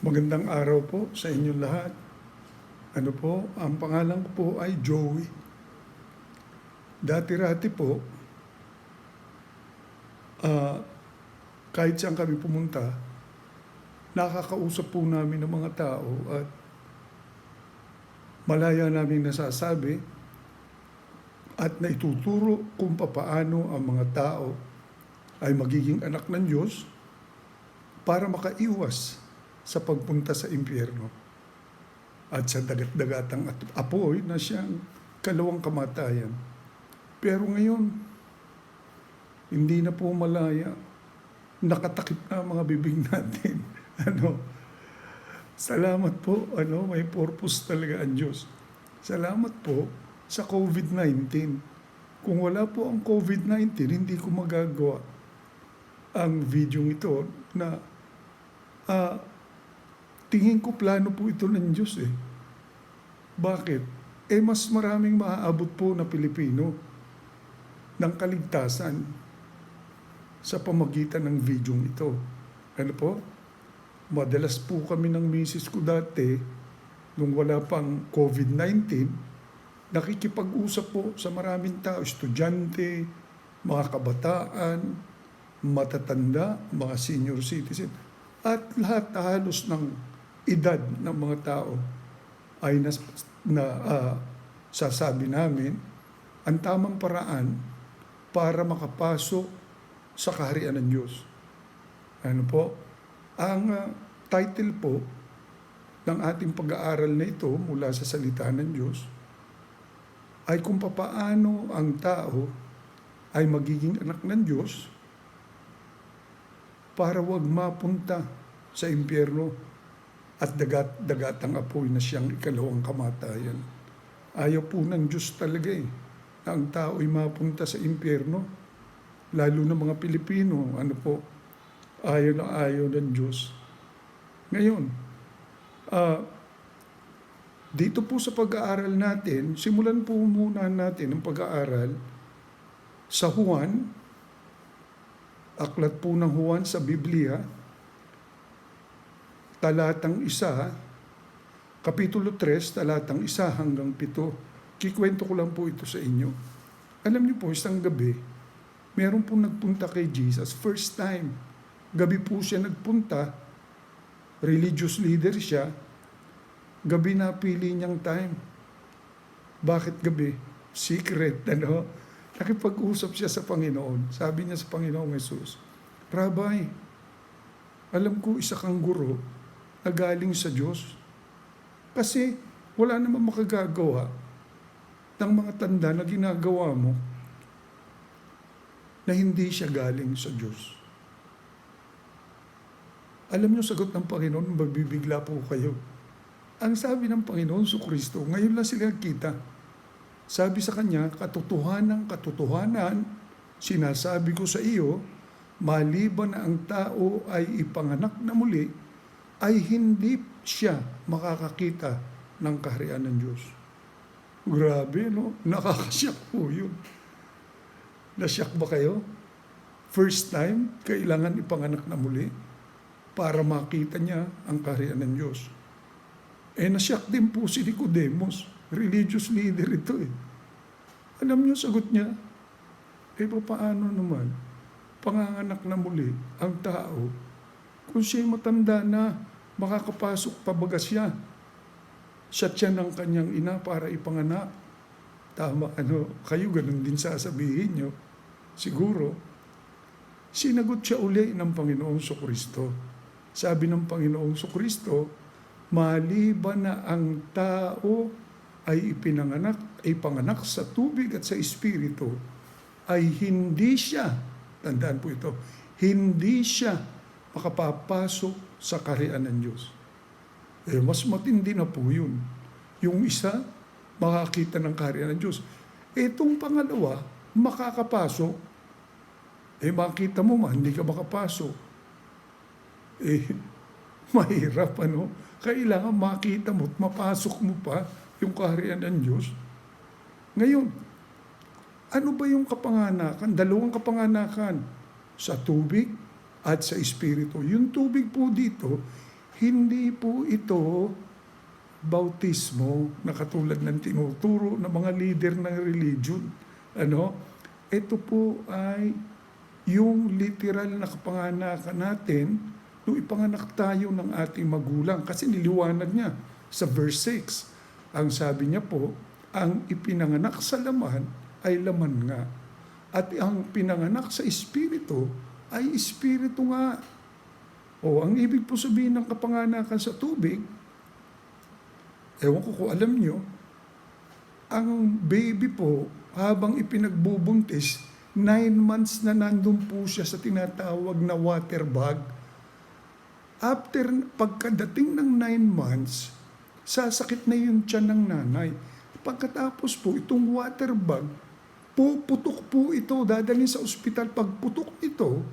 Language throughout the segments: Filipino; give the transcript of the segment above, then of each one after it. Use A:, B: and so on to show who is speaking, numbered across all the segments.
A: Magandang araw po sa inyong lahat. Ano po, ang pangalan ko po ay Joey. Dati-rati po, ah, kahit saan kami pumunta, nakakausap po namin ng mga tao at malaya namin nasasabi at naituturo kung papaano ang mga tao ay magiging anak ng Diyos para makaiwas sa pagpunta sa impyerno at sa dagat-dagatang apoy na siyang kalawang kamatayan. Pero ngayon, hindi na po malaya. Nakatakip na ang mga bibig natin. Salamat po, may purpose talaga ang Diyos. Salamat po sa COVID-19. Kung wala po ang COVID-19, hindi ko magagawa ang video ito na tingin ko plano po ito ng Diyos eh. Bakit? Mas maraming maaabot po na Pilipino ng kaligtasan sa pamagitan ng video ito. Ano po? Madalas po kami ng misis ko dati, nung wala pang COVID-19, nakikipag-usap po sa maraming tao, estudyante, mga kabataan, matatanda, mga senior citizen, at lahat halos ng edad ng mga tao ay sasabi namin ang tamang paraan para makapasok sa kaharian ng Diyos. Ano po? Ang title po ng ating pag-aaral na ito mula sa salita ng Diyos ay kung papaano ang tao ay magiging anak ng Diyos para wag mapunta sa impyerno at dagatang apoy na siyang ikalawang kamatayan. Ayaw po ng Diyos talaga na ang tao ay mapunta sa impyerno, lalo na mga Pilipino, ayaw na ayaw ng Diyos. Ngayon, dito po sa pag-aaral natin, simulan po muna natin ang pag-aaral sa Juan, aklat po ng Juan sa Biblia, talatang 1, kapitulo 3, talatang 1 hanggang 7. Kikwento ko lang po ito sa inyo. Alam niyo po, isang gabi, meron po nagpunta kay Jesus, first time. Gabi po siya nagpunta, religious leader siya, gabi na pili niyang time. Bakit gabi? Secret, Nakipag-usap siya sa Panginoon. Sabi niya sa Panginoong Jesus, Rabbi, alam ko isa kang guro na galing sa Diyos. Kasi wala namang makagagawa ng mga tanda na ginagawa mo na hindi siya galing sa Diyos. Alam niyo, sagot ng Panginoon, magbibigla po kayo. Ang sabi ng Panginoon sa Kristo, ngayon lang sila kita. Sabi sa kanya, katotohanan, sinasabi ko sa iyo, maliban na ang tao ay ipanganak na muli, ay hindi siya makakakita ng kaharian ng Diyos. Grabe, nakakasyak po yun. Nasyak ba kayo? First time, kailangan ipanganak na muli para makita niya ang kaharian ng Diyos. Nasyak din po si Nicodemus, religious leader ito Alam niyo, sagot niya, paano naman panganganak na muli ang tao kung siya'y matanda na, makakapasok pa baga siya sa tiyan ng kanyang ina para ipanganak. Tama, kayo ganun din sasabihin niyo. Siguro, sinagot siya uli ng Panginoong Kristo. Sabi ng Panginoong Kristo, maliban na ang tao ay ipanganak sa tubig at sa Espiritu, ay hindi siya, tandaan po ito, hindi siya makapapasok sa kaharian ng Diyos. Mas matindi na po yun. Yung isa, makakita ng kaharian ng Diyos. Itong pangalawa, makakapasok. Makita mo man, hindi ka makapasok. Mahirap, Kailangan makita mo at mapasok mo pa yung kaharian ng Diyos. Ngayon, ano ba yung kapanganakan? Dalawang kapanganakan. Sa tubig at sa Espiritu. Yung tubig po dito, Hindi po ito bautismo na katulad ng tinuturo ng mga leader ng religion. Ano? Ito po ay yung literal na kapanganakan natin nung ipanganak tayo ng ating magulang. Kasi niliwanag niya sa verse 6. Ang sabi niya po, ang ipinanganak sa laman ay laman nga. At ang pinanganak sa espiritu ay espiritu nga. O ang ibig po sabihin ng kapanganakan sa tubig, ewan ko kung alam nyo, ang baby po, habang ipinagbubuntis, 9 months na nandun po siya sa tinatawag na water bag. After, pagkadating ng 9 months, sasakit na yung tiyan ng nanay. Pagkatapos po, itong water bag, puputok po ito, dadalhin sa ospital. Pagputok ito,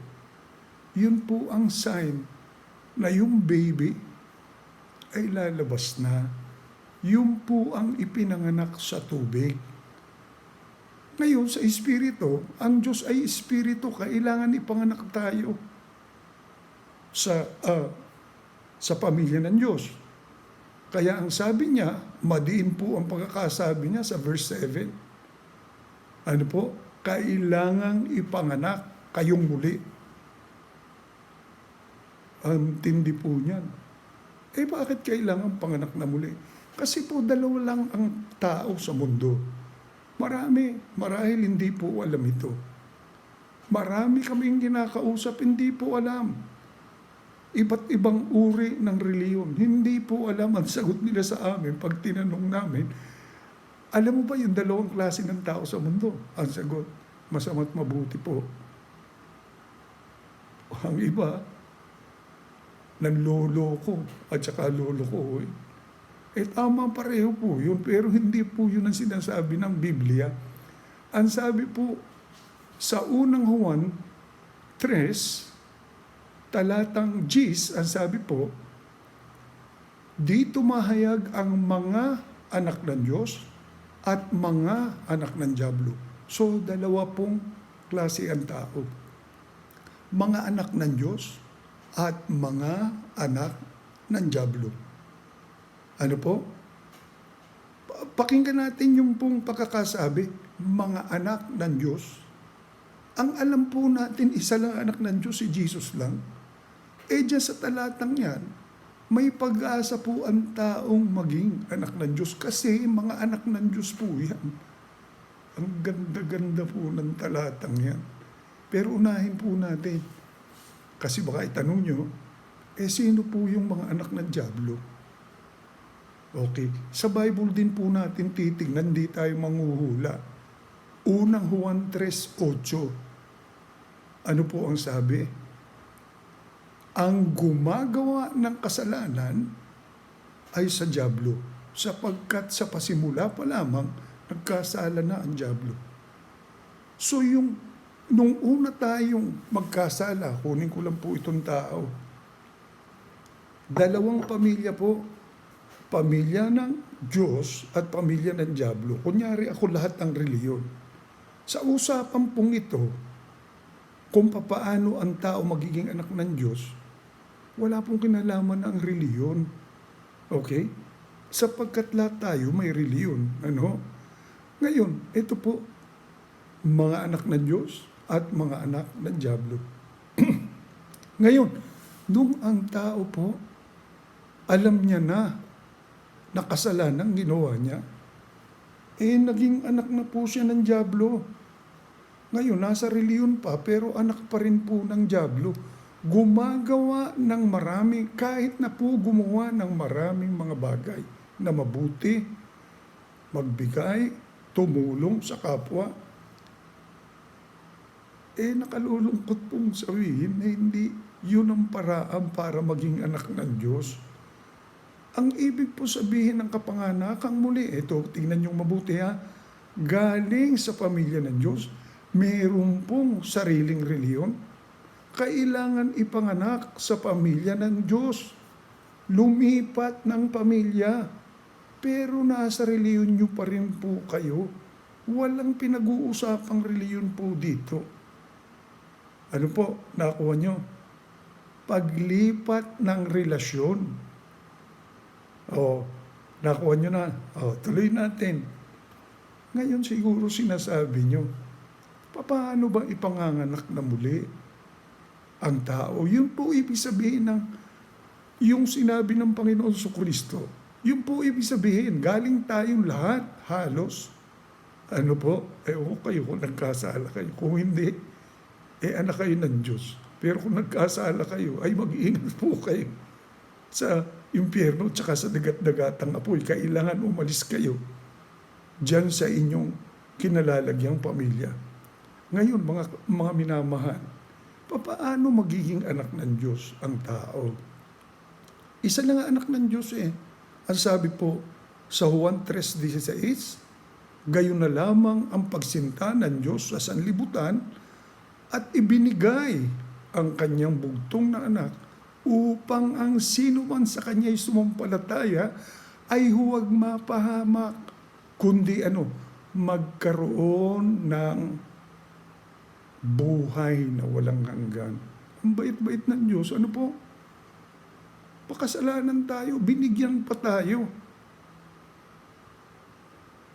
A: yun po ang sign na yung baby ay lalabas na. Yun po ang ipinanganak sa tubig. Ngayon, sa espiritu, ang Diyos ay espiritu, kailangan ipanganak tayo sa pamilya ng Diyos. Kaya ang sabi niya, madiin po ang pagkakasabi niya sa verse 7. Ano po? Kailangang ipanganak kayong muli. Ang tindi po niyan. Bakit kailangan panganak na muli? Kasi po dalawa lang ang tao sa mundo. Marahil hindi po alam ito. Marami kaming kinakausap, hindi po alam. Iba't ibang uri ng reliyon. Hindi po alam ang sagot nila sa amin pag tinanong namin, alam mo ba yung dalawang klase ng tao sa mundo? Ang sagot, masama't mabuti po. Ang iba, nanloloko at saka loloko. Tama pareho po yun, pero hindi po yun ang sinasabi ng Biblia. Ang sabi po, sa unang Juan 3, talatang 10, ang sabi po, dito mahayag ang mga anak ng Diyos at mga anak ng Diablo. So, dalawa pong klase ang tao. Mga anak ng Diyos at mga anak ng Diablo. Ano po? Pakinggan natin yung pong pagkakasabi, mga anak ng Diyos. Ang alam po natin, isa lang anak ng Diyos, si Jesus lang. Diyan sa talatang yan, may pag-asa po ang taong maging anak ng Diyos kasi mga anak ng Diyos po yan. Ang ganda-ganda po ng talatang yan. Pero unahin po natin, kasi baka itanong nyo, sino po yung mga anak ng Diablo? Okay. Sa Bible din po natin titingnan, di tayo manghuhula. Unang Juan 3:8. Ano po ang sabi? Ang gumagawa ng kasalanan ay sa Diablo, sapagkat sa pasimula pa lamang nagkasala na ang Diablo. So nung una tayong magkasala, kunin ko lang po itong tao. Dalawang pamilya po, pamilya ng Diyos at pamilya ng Diablo. Kunyari ako lahat ng reliyon. Sa usapan pong ito, kung papaano ang tao magiging anak ng Diyos, wala pong kinalaman ang reliyon. Okay? Sapagkat lahat tayo may reliyon. Ano? Ngayon, ito po, mga anak ng Diyos at mga anak ng Diablo. Ngayon, nung ang tao po, alam niya na kasalanan ginawa niya, naging anak na po siya ng Diablo. Ngayon, nasa reliyon pa, pero anak pa rin po ng Diablo. Gumagawa ng marami, kahit na po gumawa ng maraming mga bagay na mabuti, magbigay, tumulong sa kapwa. Nakalulungkot pong sabihin na hindi yun ang paraan para maging anak ng Diyos. Ang ibig po sabihin ng kapanganakang muli, ito, tingnan nyo mabuti ha, galing sa pamilya ng Diyos, mayroon pong sariling reliyon, kailangan ipanganak sa pamilya ng Diyos. Lumipat ng pamilya, pero nasa reliyon nyo pa rin po kayo. Walang pinag-uusapang reliyon po dito. Ano po, nakuha nyo? paglipat ng relasyon. O, nakuha nyo na. O, tuloy natin. Ngayon siguro sinasabi nyo, paano ba ipanganganak na muli ang tao? Yun po ibig sabihin ng yung sinabi ng Panginoon Jesucristo. Yun po ibig sabihin, galing tayong lahat, halos. Ano po? Ewan ko kayo kung nagkasala kayo. Kung hindi, anak kayo ng Diyos. Pero kung nagkasala kayo, ay mag-iingat po kayo sa impyerno tsaka sa dagat-dagatang apoy. Kailangan umalis kayo diyan sa inyong kinalalagyang pamilya. Ngayon, mga minamahal, paano magiging anak ng Diyos ang tao? Isa lang ang anak ng Diyos eh. Ang sabi po sa Juan 3:16, gayon na lamang ang pagsinta ng Diyos sa sanlibutan at ibinigay ang kanyang bugtong na anak upang ang sino man sa kanya'y sumampalataya ay huwag mapahamak, kundi magkaroon ng buhay na walang hanggan. Ang bait-bait ng Diyos, ano po? Pakasalanan tayo, binigyan pa tayo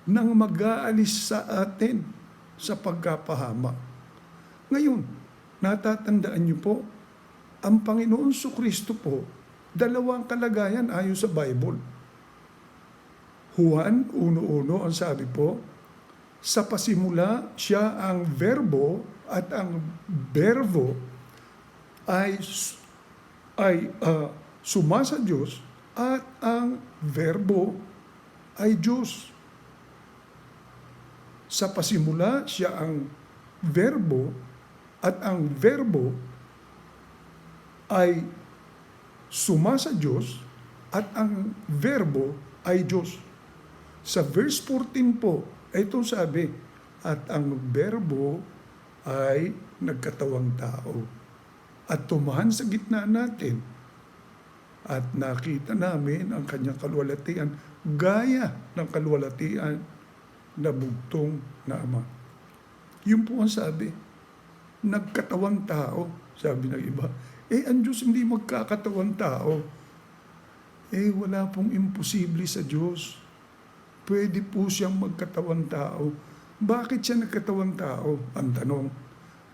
A: ng mag-aalis sa atin sa pagkapahamak. Ngayon, natatandaan niyo po, ang Panginoon Jesucristo po, dalawang kalagayan ayon sa Bible. Juan 1:1 ang sabi po, sa pasimula siya ang verbo at ang verbo ay sumasa Diyos at ang verbo ay Diyos. Sa pasimula siya ang verbo at ang verbo ay sumasa Diyos at ang verbo ay Diyos. Sa verse 14 po, ito sabi, at ang verbo ay nagkatawang tao at tumahan sa gitna natin at nakita namin ang kanyang kaluwalhatian gaya ng kaluwalhatian na bugtong na Ama. Yun po ang sabi, nagkatawang tao, sabi ng iba. Ang Diyos hindi magkakatawang tao. Wala pong imposible sa Diyos. Pwede po siyang magkatawang tao. Bakit siya nagkatawang tao? Ang tanong.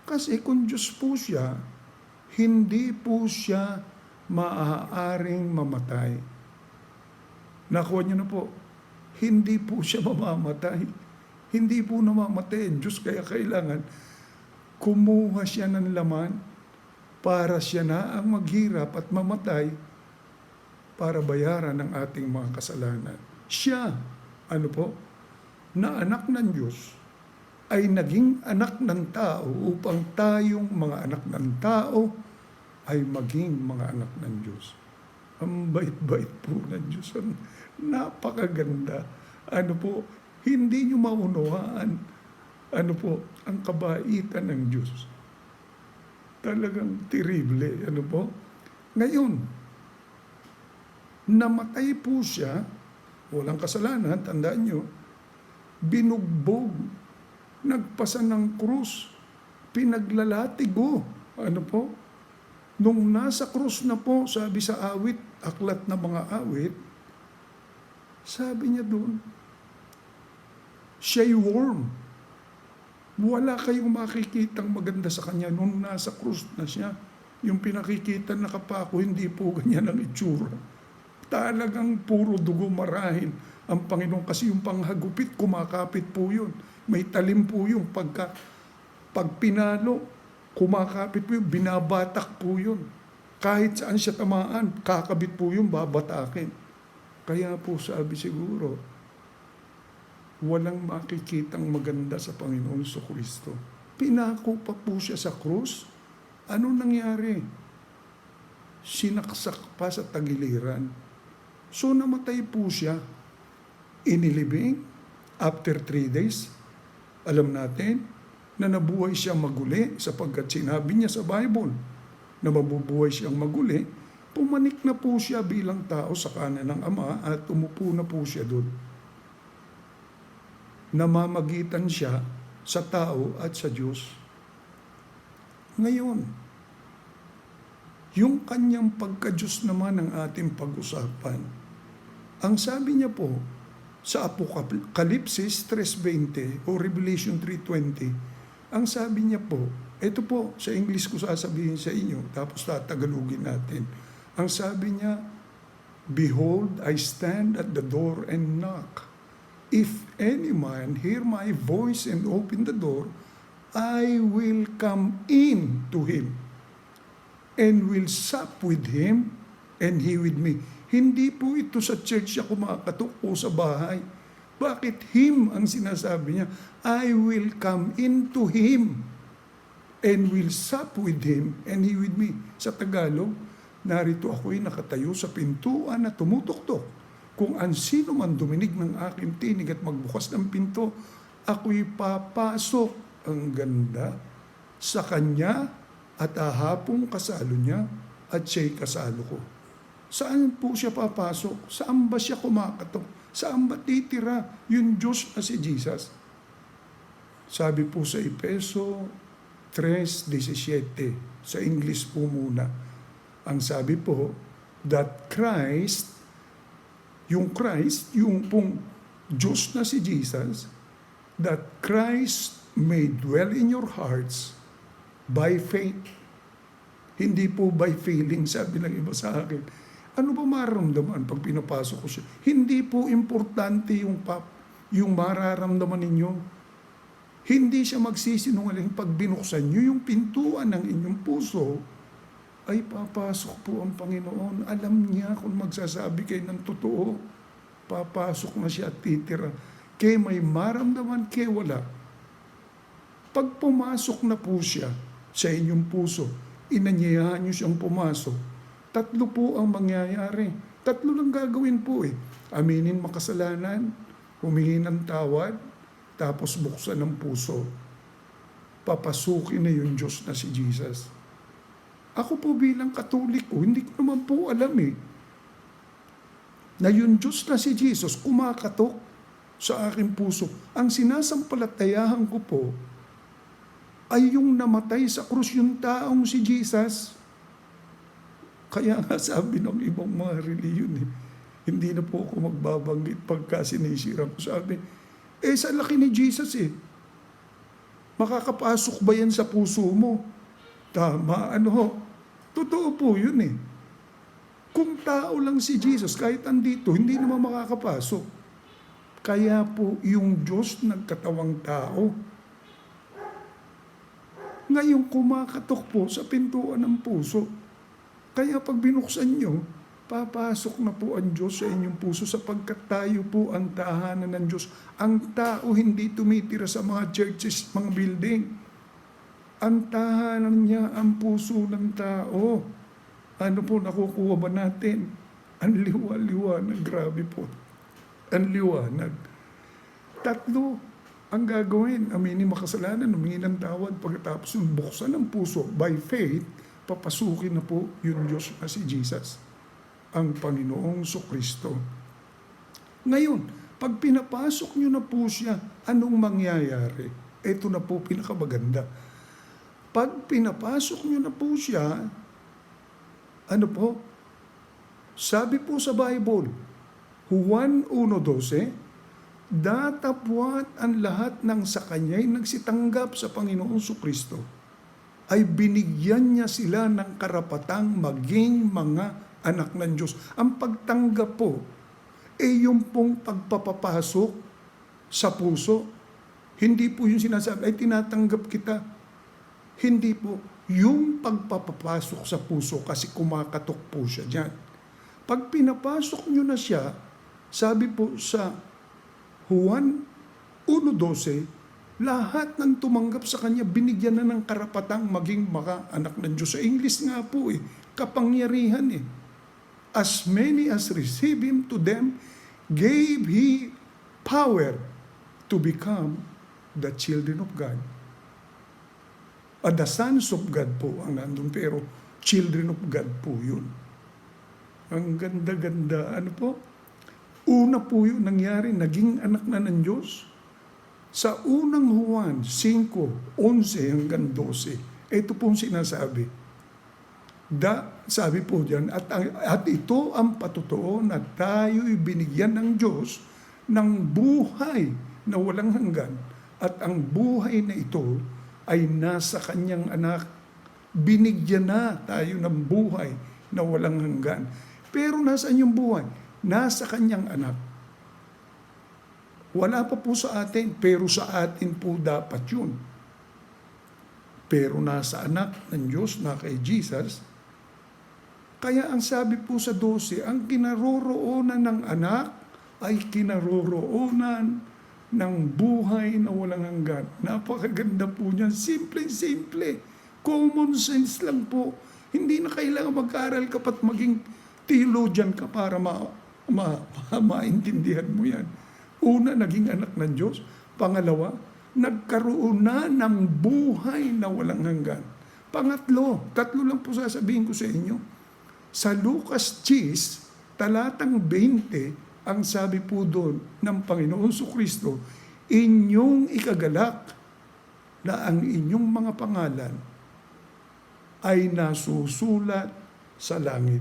A: Kasi kung Diyos po siya, hindi po siya maaaring mamatay. Nakuha niyo na po, hindi po siya mamamatay. Hindi po namamatay ang Diyos, kaya kailangan kumuha siya ng laman para siya na ang maghirap at mamatay para bayaran ang ating mga kasalanan. Siya, na anak ng Diyos, ay naging anak ng tao upang tayong mga anak ng tao ay maging mga anak ng Diyos. Ang bait-bait po ng Diyos. Napakaganda. Hindi nyo maunawaan. Ang kabaitan ng Diyos. Talagang terrible. Ngayon, namatay po siya, walang kasalanan, tandaan nyo, binugbog, nagpasa ng krus, pinaglalatigo. Nung nasa krus na po, sabi sa awit, aklat na mga awit, sabi niya doon, siya'y warm. Wala kayong makikitang maganda sa kanya nung nasa krus na siya. Yung pinakikita na kapako, hindi po ganyan ang itsura. Talagang puro dugo marahil ang Panginoon kasi yung panghagupit, kumakapit po yun. May talim po yung pag pinalo, kumakapit po yun, binabatak po yun. Kahit saan siya tamaan, kakabit po yun, babatakin. Kaya po sabi siguro, walang makikitang maganda sa Panginoon Jesucristo. Pinako pa po siya sa krus. Ano nangyari? Sinaksak pa sa tagiliran. So namatay po siya. Inilibing, after 3 days, alam natin na nabuhay siyang maguli sapagkat sinabi niya sa Bible na mabubuhay siyang maguli, pumanik na po siya bilang tao sa kanan ng Ama at umupo na po siya doon. Namamagitan siya sa tao at sa Diyos. Ngayon, Yung kanyang pagka-Diyos naman ang ating pag-usapan. Ang sabi niya po sa Apokalipsis 3:20 o Revelation 3:20, ang sabi niya po, ito po sa English ko sasabihin sa inyo, tapos tatagalugin natin. Ang sabi niya, "Behold, I stand at the door and knock. If any man hear my voice and open the door, I will come in to him and will sup with him and he with me." Hindi po ito sa church siya kumakatok o sa bahay. Bakit him ang sinasabi niya? I will come into him and will sup with him and he with me. Sa Tagalog, narito ako'y nakatayo sa pintuan na tumutuktok. Kung ansino man duminig ng aking tinig at magbukas ng pinto, ako'y papasok. Ang ganda sa kanya at ahapong kasalo niya at siya'y kasalo ko. Saan po siya papasok? Saan ba siya kumakatok? Saan ba titira yung Diyos na si Jesus? Sabi po sa Efeso 3:17, sa English po muna. Ang sabi po, that Christ, yung pong Diyos na si Jesus, that Christ may dwell in your hearts by faith. Hindi po by feeling, sabi ng iba sa akin. Ano ba mararamdaman pag pinapasok ko siya? Hindi po importante yung mararamdaman ninyo. Hindi siya magsisinungaling pag binuksan nyo yung pintuan ng inyong puso, ay papasok po ang Panginoon. Alam niya kung magsasabi kayo ng totoo, papasok na siya at titira. Kaya may maramdaman, kaya wala. Pag pumasok na po siya sa inyong puso, inanyayahan nyo siyang pumasok, tatlo po ang mangyayari. Tatlo lang gagawin po eh. Aminin makasalanan, humingi ng tawad, tapos buksan ng puso. Papasukin na yung Diyos na si Jesus. Ako po bilang Katoliko, hindi ko naman po alam na yung Diyos na si Jesus kumakatok sa aking puso. Ang sinasampalatayahan ko po ay yung namatay sa krus, yung taong si Jesus. Kaya nga sabi ng ibang mga reliyon, hindi na po ako magbabanggit pagka sinisira ko. Sabi, sa laki ni Jesus makakapasok ba yan sa puso mo? Tama, totoo po yun Kung tao lang si Jesus, kahit andito, hindi naman makakapasok. Kaya po yung Diyos nagkatawang tao. Ngayon kumakatok po sa pintuan ng puso. Kaya pag binuksan nyo, papasok na po ang Diyos sa inyong puso sapagkat tayo po ang tahanan ng Diyos. Ang tao hindi tumitira sa mga churches, mga building. Ang tahanan niya, ang puso ng tao. Ano po nakukuha ba natin? Ang liwanag, grabe po. Ang liwanag. Tatlo ang gagawin. Aminin makasalanan, humingi ng tawad. Pagkatapos yung buksan ng puso by faith, papasukin na po yung Diyos na si Jesus, ang Panginoong Kristo. Ngayon, pag pinapasok nyo na po siya, anong mangyayari? Ito na po pinakamaganda. Pag pinapasok nyo na po siya, sabi po sa Bible, Juan 1:12, datapwat ang lahat ng sa kanya'y nagsitanggap sa Panginoong Kristo, ay binigyan niya sila ng karapatang maging mga anak ng Diyos. Ang pagtanggap po, yung pong pagpapapasok sa puso. Hindi po yung sinasabi, ay tinatanggap kita. Hindi po. Yung pagpapapasok sa puso kasi kumakatok po siya dyan. Pag pinapasok nyo na siya, sabi po sa Juan 1:12, lahat ng tumanggap sa kanya, binigyan na ng karapatang maging mga anak ng Diyos. Sa English nga po kapangyarihan As many as receive Him, to them gave He power to become the children of God. The sons of God po ang nandun, pero children of God po yun. Ang ganda-ganda. Una po yun nangyari, naging anak na ng Diyos. Sa unang Juan 5:11 hanggang 12, ito pong sinasabi, sabi po diyan, at ito ang patotoo na tayo'y binigyan ng Diyos ng buhay na walang hanggan. At ang buhay na ito ay nasa kanyang anak. Binigyan na tayo ng buhay na walang hanggan. Pero nasaan yung buhay? Nasa kanyang anak. Wala pa po sa atin, pero sa atin po dapat yun. Pero nasa anak ng Diyos na kay Jesus. Kaya ang sabi po sa 12, ang kinaroroonan ng anak ay kinaroroonan ng buhay na walang hanggan. Napakaganda po niyan. Simple-simple. Common sense lang po. Hindi na kailangan mag-aral ka pat maging theologian ka para maintindihan mo yan. Una, naging anak ng Diyos. Pangalawa, nagkaroon na ng buhay na walang hanggan. Pangatlo, tatlo lang po sasabihin ko sa inyo. Sa Lucas 10, talatang 20, ang sabi po doon ng Panginoon Kristo, inyong ikagalak na ang inyong mga pangalan ay nasusulat sa langit.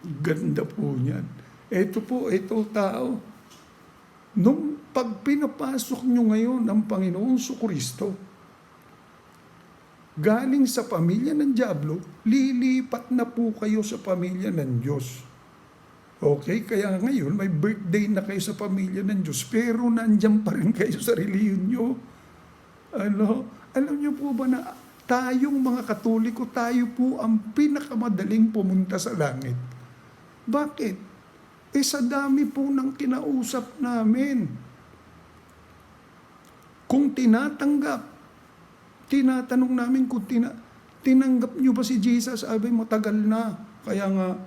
A: Ganda po niyan. Ito tao. Nung pag pinapasok nyo ngayon ang Panginoon Kristo, galing sa pamilya ng Diablo, lilipat na po kayo sa pamilya ng Diyos. Okay, kaya ngayon may birthday na kayo sa pamilya ng Diyos, pero nandiyan pa rin kayo sa reliyon nyo. Alam nyo po ba na tayong mga Katoliko, tayo po ang pinakamadaling pumunta sa langit. Bakit? Sa dami po ng kinausap namin. Kung tinatanong namin kung tinanggap nyo ba si Jesus, sabi matagal na. Kaya nga,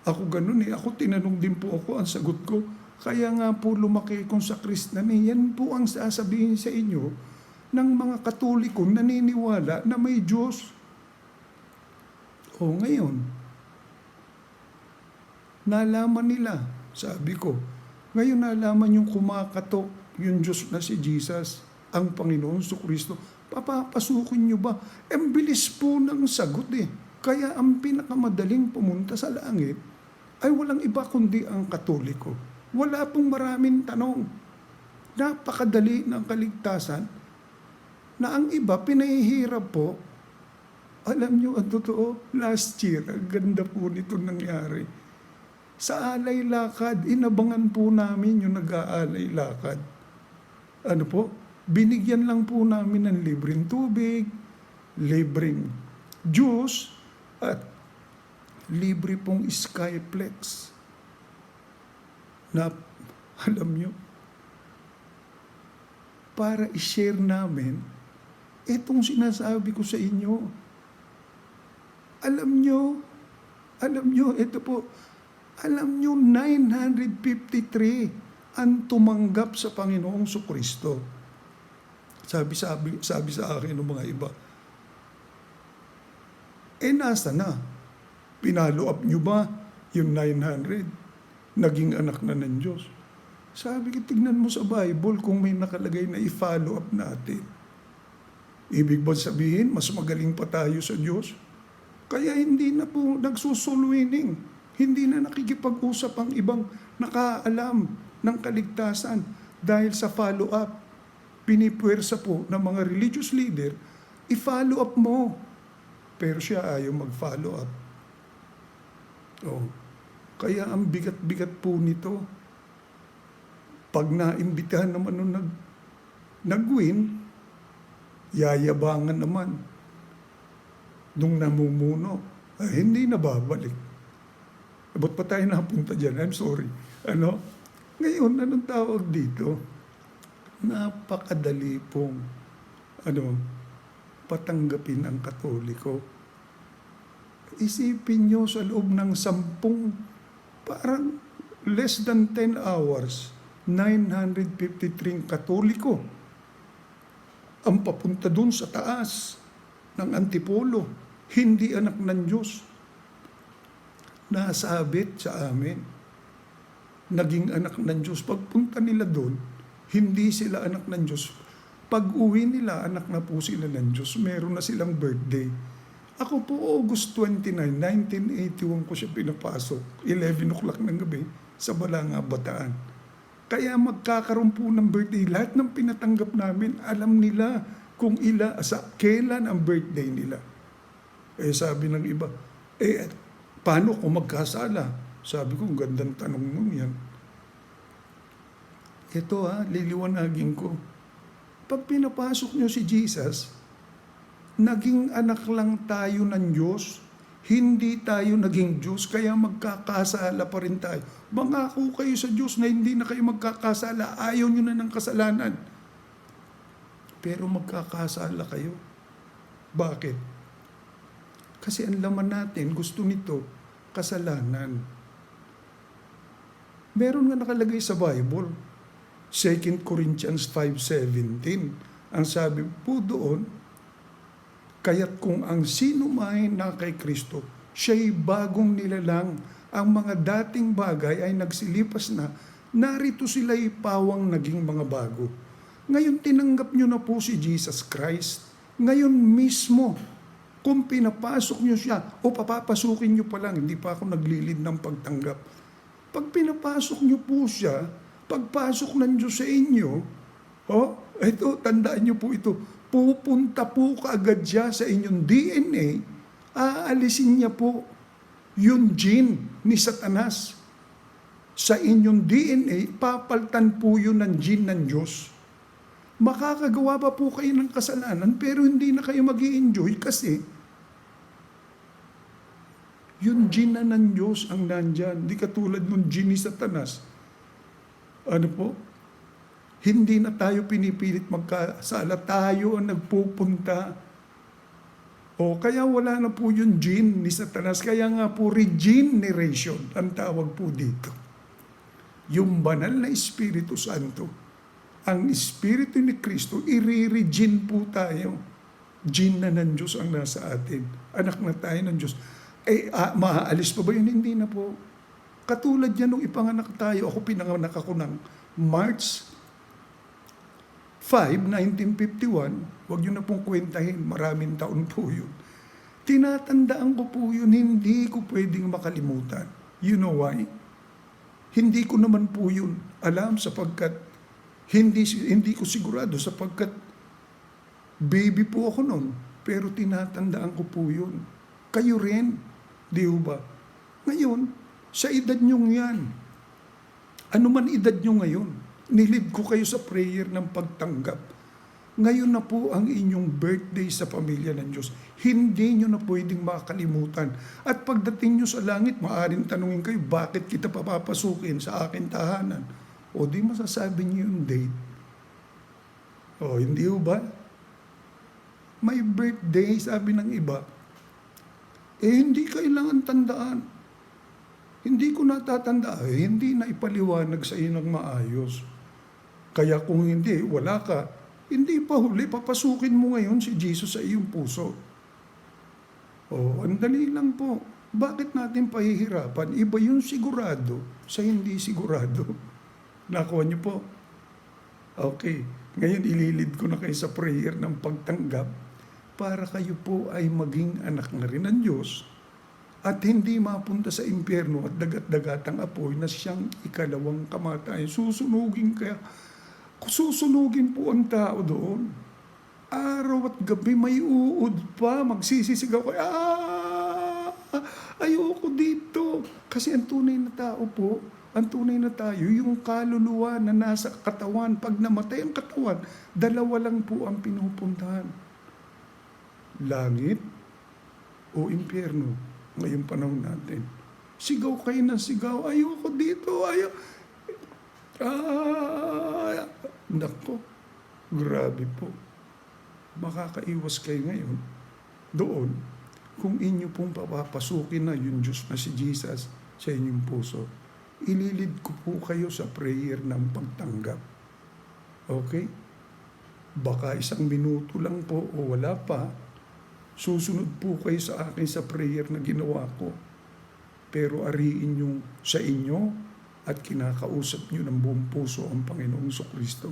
A: ako ganun ako tinanong din po ako, ang sagot ko, kaya nga po lumaki kong sa Kristnan. Yan po ang sasabihin sa inyo ng mga Katoliko naniniwala na may Diyos. O ngayon, nalaman nila, sabi ko, ngayon nalaman yung kumakatok yung Diyos na si Jesus, ang Panginoon Kristo. Papapasukin nyo ba? Ang bilis po ng sagot Kaya ang pinakamadaling pumunta sa langit ay walang iba kundi ang Katoliko. Wala pong maraming tanong. Napakadali ng kaligtasan na ang iba pinahihirap po. Alam nyo, ang totoo, last year, ang ganda po nito nangyari. Sa alay lakad, inabangan po namin yung nag-aalay lakad. Ano po? Binigyan lang po namin ng libreng tubig, libreng juice, at libre pong Skyplex. Na, alam nyo, para i-share namin itong sinasabi ko sa inyo. Alam nyo, ito po, alam nyo, 953 ang tumanggap sa Panginoong Kristo. Sabi sa akin ng mga iba, nasa na? Pinalo up nyo ba yung 900? Naging anak na ng Diyos. Sabi ko, tignan mo sa Bible kung may nakalagay na i-follow up natin. Ibig ba sabihin, mas magaling pa tayo sa Diyos? Kaya hindi na po nagsusulwining. Hindi na nakikipag-usap ang ibang nakaalam ng kaligtasan dahil sa follow up. Pinipwersa po ng mga religious leader, i-follow up mo. Pero siya ayaw mag-follow up. Kaya ang bigat-bigat po nito. Pag naimbitahan naman nung nag-win, yayabangan naman nung namumuno. Hindi na babalik. Ba't pa tayo napunta dyan? I'm sorry. Ngayon, anong tawag dito? Napakadali pong patanggapin ang Katoliko. Isipin nyo sa loob ng 10, parang less than 10 hours, 953 Katoliko ang papunta dun sa taas ng Antipolo. Hindi anak ng Diyos. Nasabit sa amin. Naging anak ng Diyos. Pagpunta nila doon, hindi sila anak ng Diyos. Pag uwi nila, anak na po sila ng Diyos. Meron na silang birthday. Ako po, August 29, 1981 ko siya pinapasok. 11 o'clock ng gabi sa Balanga, Bataan. Kaya magkakaroon po ng birthday. Lahat ng pinatanggap namin, alam nila kung kailan ang birthday nila. Eh sabi ng iba, paano kung magkasala? Sabi ko, gandang tanong mo yan. Ito liliwanagin ko. Pag pinapasok nyo si Jesus, naging anak lang tayo ng Diyos. Hindi tayo naging Diyos, kaya magkakasala pa rin tayo. Mangako kayo sa Diyos na hindi na kayo magkakasala. Ayaw nyo na ng kasalanan. Pero magkakasala kayo. Bakit? Kasi ang laman natin, gusto nito, kasalanan. Meron nga nakalagay sa Bible, 2 Corinthians 5:17. Ang sabi po doon, kaya't kung ang sino may na kay Kristo, siya'y bagong nilalang. Ang mga dating bagay ay nagsilipas na, narito sila'y pawang naging mga bago. Ngayon tinanggap nyo na po si Jesus Christ. Ngayon mismo, kung pinapasok nyo siya, o papapasukin nyo pa lang, hindi pa ako naglilid ng pagtanggap. Pag pinapasok nyo po siya, pagpasok ng Diyos sa inyo, ito, tandaan nyo po ito, pupunta po kaagad siya sa inyong DNA, aalisin niya po yung gene ni Satanas. Sa inyong DNA, papaltan po yun ng gene ng Diyos. Makakagawa pa po kayo ng kasalanan, pero hindi na kayo mag-i-enjoy kasi yung gene na ng Diyos ang nandyan. Di katulad ng gene ni Satanas. Ano po? Hindi na tayo pinipilit magkasala. Tayo ang nagpupunta. Kaya wala na po yung gene ni Satanas. Kaya nga po regeneration ang tawag po dito. Yung banal na Espiritu Santo, ang Espiritu ni Kristo, i-re-regen po tayo. Gene na ng Diyos ang nasa atin. Anak na tayo ng Diyos. Maaalis pa ba yun? Hindi na po. Katulad yan nung ipanganak tayo. Ako pinanganak ako ng March 5, 1951, wag yun na pong kwentahin, maraming taon po yun. Tinatandaan ko po yun, hindi ko pwedeng makalimutan. You know why? Hindi ko naman po yun alam sapagkat hindi ko sigurado sapagkat baby po ako noon. Pero tinatandaan ko po yun. Kayo rin, di ba? Ngayon, sa edad nyo yan, ano man edad nyo ngayon, nilid ko kayo sa prayer ng pagtanggap. Ngayon na po ang inyong birthday sa pamilya ng Diyos. Hindi nyo na pwedeng makalimutan. At pagdating nyo sa langit, maaaring tanungin kayo, bakit kita papapasukin sa akin tahanan? O di masasabi nyo yung date. Hindi ba? May birthday, sabi ng iba. Hindi kailangan tandaan. Hindi ko natatandaan. Hindi na ipaliwanag sa iyo ng maayos. Kaya kung hindi, wala ka, hindi pa huli, papasukin mo ngayon si Jesus sa iyong puso. Ang dali lang po. Bakit natin pahihirapan? Iba yung sigurado sa hindi sigurado. Nakuha niyo po? Okay. Ngayon ililid ko na kayo sa prayer ng pagtanggap para kayo po ay maging anak na rin ng Diyos at hindi mapunta sa impyerno at dagat-dagatang apoy na siyang ikalawang kamatayan. Susunugin po ang tao doon. Araw at gabi may uod pa, magsisisigaw ko, ayoko dito. Kasi ang tunay na tao po, ang tunay na tayo, yung kaluluwa na nasa katawan, pag namatay ang katawan, dalawa lang po ang pinupuntahan. Langit o impyerno ngayong panahon natin. Sigaw kayo ng sigaw, ayoko dito, nako, grabe po. Makakaiwas kayo ngayon doon kung inyo pong papapasukin na yung Diyos na si Jesus sa inyong puso. Ililid ko po kayo sa prayer ng pagtanggap. Okay? Baka 1 minuto lang po o wala pa, susunod po kayo sa akin sa prayer na ginawa ko. Pero ariin nyo sa inyo at kinakausap nyo ng buong puso ang Panginoong Kristo.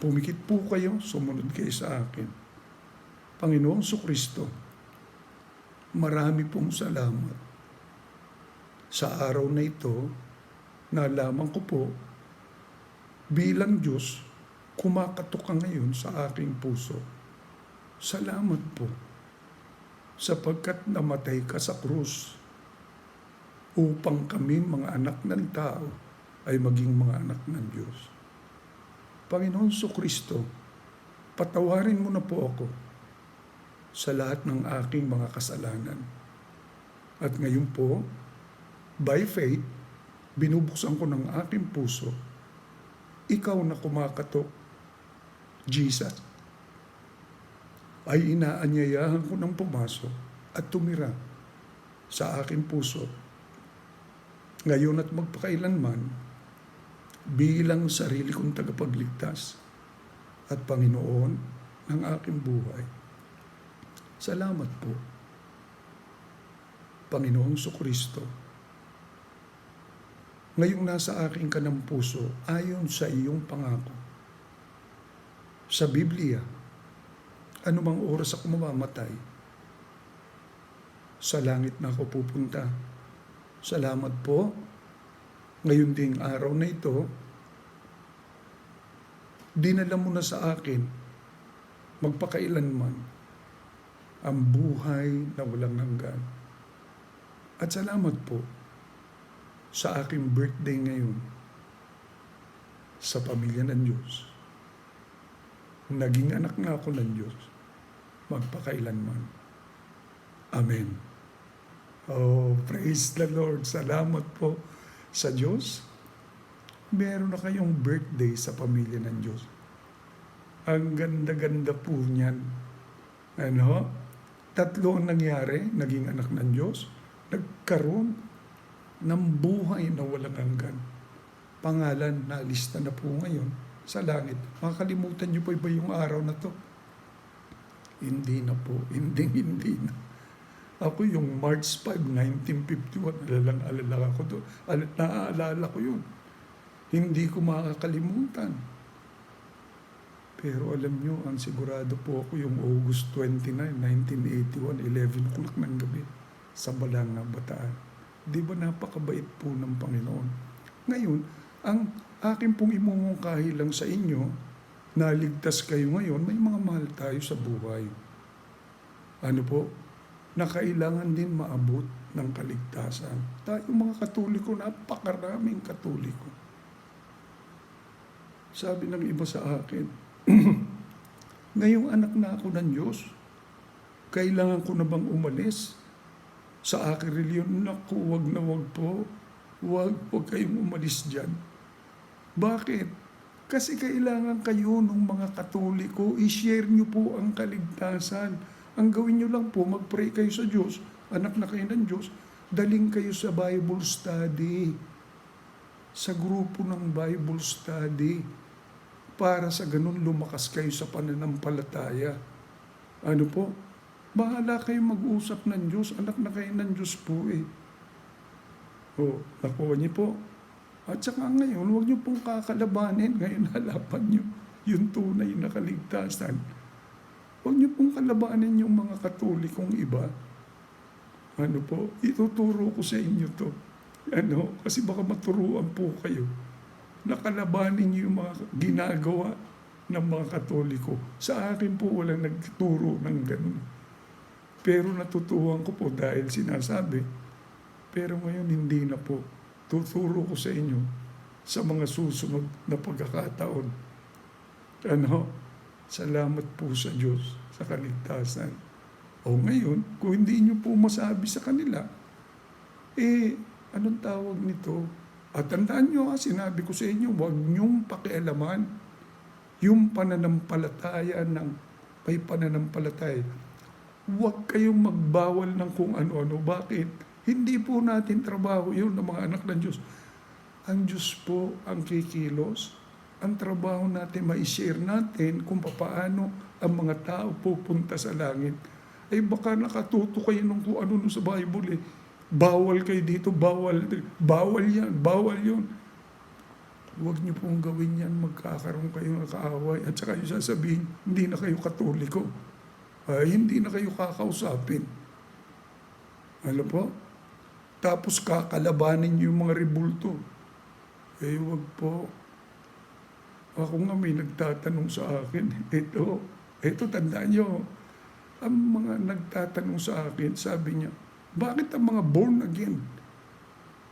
A: Pumikit po kayo, sumunod kayo sa akin. Panginoong Kristo, Marami pong salamat. Sa araw na ito, nalaman ko po, bilang Diyos, kumakatok ka ngayon sa aking puso. Salamat po, sapagkat namatay ka sa krus upang kami mga anak ng tao ay maging mga anak ng Diyos. Panginoon Kristo, patawarin mo na po ako sa lahat ng aking mga kasalanan. At ngayon po, by faith, binubuksan ko ng aking puso, ikaw na kumakatok, Jesus, ay inaanyayahan ko ng pumasok at tumira sa aking puso. Ngayon at magpakailanman, bilang sarili kong tagapagligtas at Panginoon ng aking buhay. Salamat po, Panginoong Kristo. Ngayong nasa aking kanang puso, ayon sa iyong pangako. Sa Biblia, anumang oras ako mamamatay, sa langit na ako pupunta. Salamat po. Ngayon ding araw na ito, dinala mo na sa akin, magpakailanman, ang buhay na walang hanggan. At salamat po sa aking birthday ngayon, sa pamilya ng Diyos. Naging anak nga ako ng Diyos, magpakailanman. Amen. Oh, praise the Lord. Salamat po sa Diyos. Meron na kayong birthday sa pamilya ng Diyos. Ang ganda-ganda po niyan. Ano? 3 ang nangyari, naging anak ng Diyos. Nagkaroon ng buhay na walang hanggan. Pangalan na lista na po ngayon sa langit. Makakalimutan niyo pa ba yung araw na to? Hindi na po. Hindi na. Ako yung March 5, 1951, alala ko doon. Naaalala ko yun. Hindi ko makakalimutan. Pero alam nyo, ang sigurado po ako yung August 29, 1981, 11 o'clock ng gabi sa Balanga, Bataan. Di ba napakabait po ng Panginoon? Ngayon, ang akin pong imumungkahi lang sa inyo, naligtas kayo ngayon, may mga mahal tayo sa buhay. Ano po? Na kailangan din maabot ng kaligtasan. Tayo mga Katoliko, napakaraming Katoliko. Sabi ng iba sa akin, ngayong anak na ako ng Diyos, kailangan ko na bang umalis sa aking reliyon? Naku, wag na wag po. Wag kayong umalis dyan. Bakit? Kasi kailangan kayo ng mga Katoliko, i-share nyo po ang kaligtasan. Ang gawin nyo lang po, mag-pray kayo sa Diyos, anak na kayo ng Diyos, daling kayo sa Bible study, sa grupo ng Bible study, para sa ganun lumakas kayo sa pananampalataya. Ano po? Bahala kayong mag-usap ng Diyos, anak na kayo ng Diyos po eh. O, nakuha niyo po. At saka ngayon, huwag niyo pong kakalabanin, ngayon halapan niyo yung tunay na kaligtasan. Huwag niyo pong kalabanin yung mga Katolikong iba. Ano po, ituturo ko sa inyo to. Ano, kasi baka maturuan po kayo. Nakalabanin niyo yung mga ginagawa ng mga Katoliko. Sa akin po walang nagturo ng ganun. Pero natutuhan ko po dahil sinasabi. Pero ngayon hindi na po. Tuturo ko sa inyo sa mga susunod na pagkakataon. Ano? Salamat po sa Diyos sa kaligtasan. O ngayon, kung hindi nyo po masabi sa kanila, anong tawag nito? At tandaan nyo, sinabi ko sa inyo, huwag nyong pakialaman yung pananampalataya ng may pananampalataya. Huwag kayong magbawal ng kung ano-ano. Bakit? Hindi po natin trabaho yun ng mga anak ng Diyos. Ang Diyos po ang kikilos. Ang trabaho natin, ma-share natin kung paano ang mga tao pupunta sa langit. Ay baka nakatuto kayo nung kung ano sa Bible eh. Bawal kayo dito, bawal yan, bawal yun. Huwag niyo pong gawin yan, magkakaroon kayo ng kaaway. At saka yung sasabihin, hindi na kayo Katoliko. Hindi na kayo kakausapin. Ano po? Tapos kakalabanin niyo yung mga rebulto. Eh, wag po. Ako nga may nagtatanong sa akin, ito tandaan niyo, ang mga nagtatanong sa akin, sabi niya, bakit ang mga born again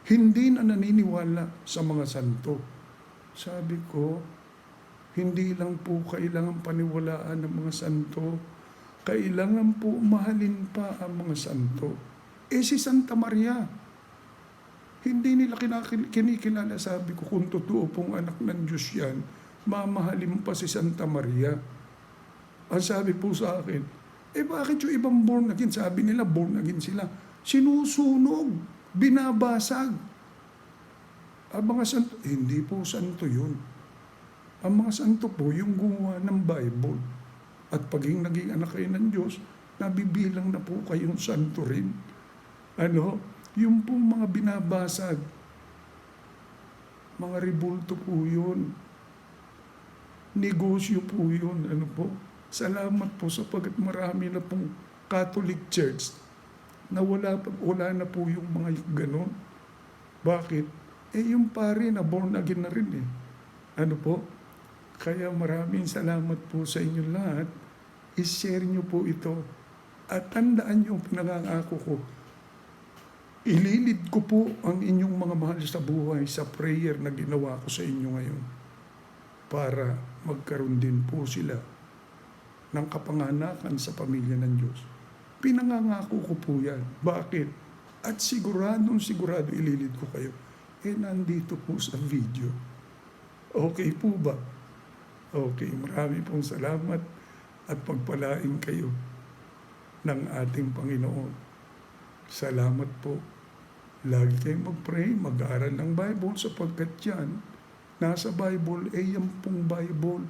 A: hindi na naniniwala sa mga santo? Sabi ko, hindi lang po kailangan paniwalaan ng mga santo, kailangan po mahalin pa ang mga santo. Eh si Santa Maria, hindi nila kinikilala, sabi ko, kung totoo pong anak ng Diyos yan, mamahalin pa si Santa Maria. Ang sabi po sa akin, bakit yung ibang born again? Sabi nila, born again sila. Sinusunog, binabasag. Ang mga santo, hindi po santo yun. Ang mga santo po, yung gumawa ng Bible. At paging naging anak kayo ng Diyos, nabibilang na po kayong santo rin. Yung po mga binabasag, mga rebulto po yun. Negosyo po yun. Salamat po sapagkat marami na pong Catholic Church na wala na po yung mga ganon. Bakit? Yung pare na born again na rin . Kaya maraming salamat po sa inyo lahat. I-share nyo po ito. At tandaan nyo, pinangangako ko, ililid ko po ang inyong mga mahal sa buhay sa prayer na ginawa ko sa inyo ngayon para magkaroon din po sila ng kapanganakan sa pamilya ng Diyos. Pinangangako ko po yan. Bakit? At sigurado ililid ko kayo. Nandito po sa video. Okay po ba? Okay, marami pong salamat at pagpalain kayo ng ating Panginoon. Salamat po. Lagi kayong mag-pray, mag-aaral ng Bible sapagkat yan, nasa Bible, yan pong Bible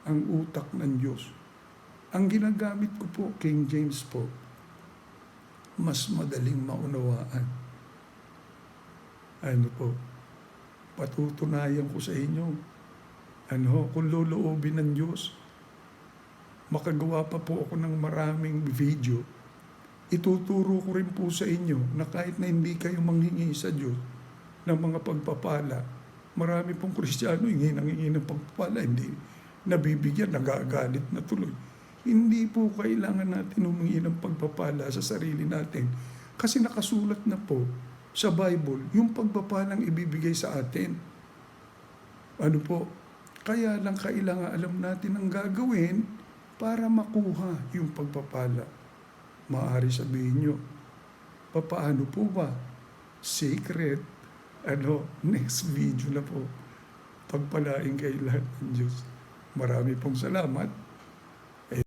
A: ang utak ng Diyos. Ang ginagamit ko po, King James po, mas madaling maunawaan. Patutunayan ko sa inyo, kung loloobin ng Diyos, makagawa pa po ako ng maraming video. Ituturo ko rin po sa inyo na kahit na hindi kayo manghingi sa Diyos ng mga pagpapala, marami pong Kristiyano hingi ng pagpapala, hindi nabibigyan, nagagalit na tuloy. Hindi po kailangan natin humingi ng pagpapala sa sarili natin kasi nakasulat na po sa Bible yung pagpapalang ibibigay sa atin. Kaya lang kailangan alam natin ang gagawin para makuha yung pagpapala. Maaari sabihin nyo, paano po ba? Secret. Next video na po. Pagpalain kayo lahat ng Diyos. Marami pong salamat.